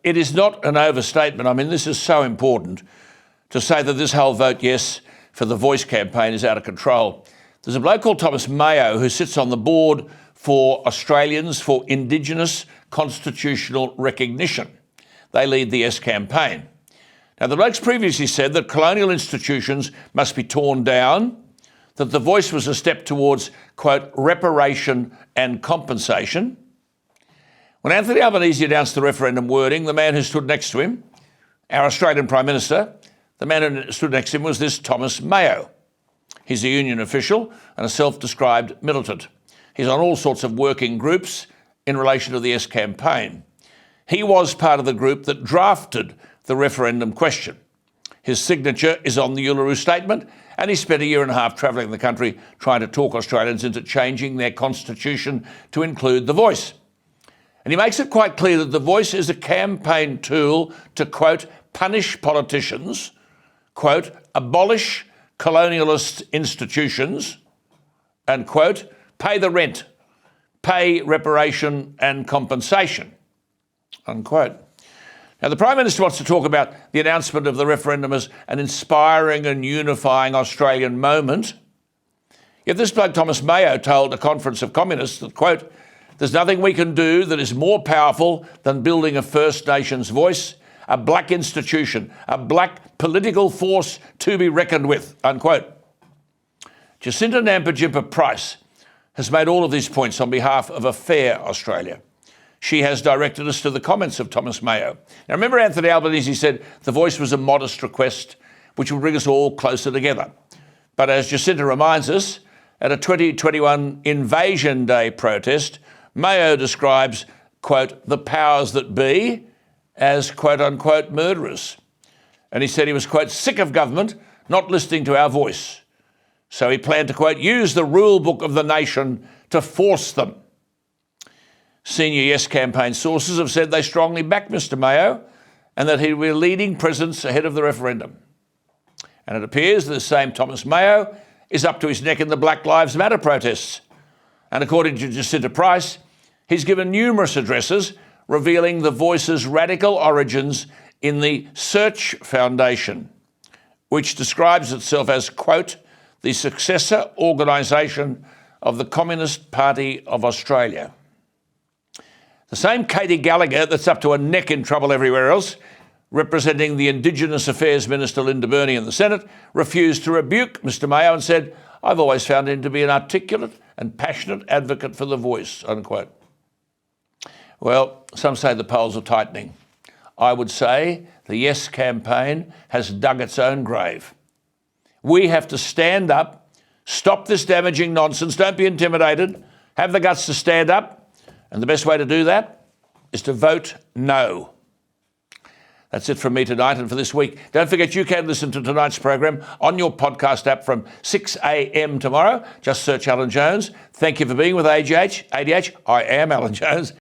it is not an overstatement. I mean, this is so important to say that this whole vote yes for the Voice campaign is out of control. There's a bloke called Thomas Mayo who sits on the board for Australians for Indigenous Constitutional Recognition. They lead the Yes campaign. Now, the bloke's previously said that colonial institutions must be torn down, that the Voice was a step towards, quote, reparation and compensation. When Anthony Albanese announced the referendum wording, the man who stood next to him, our Australian Prime Minister, the man who stood next to him was this Thomas Mayo. He's a union official and a self-described militant. He's on all sorts of working groups in relation to the Yes campaign. He was part of the group that drafted the referendum question. His signature is on the Uluru Statement, and he spent a year and a half travelling the country trying to talk Australians into changing their constitution to include the Voice. And he makes it quite clear that the Voice is a campaign tool to, quote, punish politicians, quote, abolish colonialist institutions, and, quote, pay the rent, pay reparation and compensation, unquote. Now, the Prime Minister wants to talk about the announcement of the referendum as an inspiring and unifying Australian moment. Yet this bloke, Thomas Mayo, told a conference of communists that, quote, there's nothing we can do that is more powerful than building a First Nations voice, a black institution, a black political force to be reckoned with, unquote. Jacinta Nampijinpa Price has made all of these points on behalf of a fair Australia. She has directed us to the comments of Thomas Mayo. Now, remember Anthony Albanese said the Voice was a modest request which will bring us all closer together. But as Jacinta reminds us, at a 2021 Invasion Day protest, Mayo describes, quote, the powers that be as, quote, unquote, murderers. And he said he was, quote, sick of government not listening to our voice. So he planned to, quote, use the rule book of the nation to force them. Senior Yes campaign sources have said they strongly back Mr Mayo and that he will be a leading presence ahead of the referendum. And it appears that the same Thomas Mayo is up to his neck in the Black Lives Matter protests. And according to Jacinta Price, he's given numerous addresses revealing the Voice's radical origins in the Search Foundation, which describes itself as, quote, the successor organisation of the Communist Party of Australia. The same Katie Gallagher that's up to her neck in trouble everywhere else, representing the Indigenous Affairs Minister Linda Burney in the Senate, refused to rebuke Mr Mayo and said, I've always found him to be an articulate and passionate advocate for the Voice, unquote. Well, some say the polls are tightening. I would say the Yes campaign has dug its own grave. We have to stand up, stop this damaging nonsense, don't be intimidated, have the guts to stand up, and the best way to do that is to vote no. That's it from me tonight and for this week. Don't forget you can listen to tonight's program on your podcast app from 6 a.m. tomorrow. Just search Alan Jones. Thank you for being with ADH. I am Alan Jones.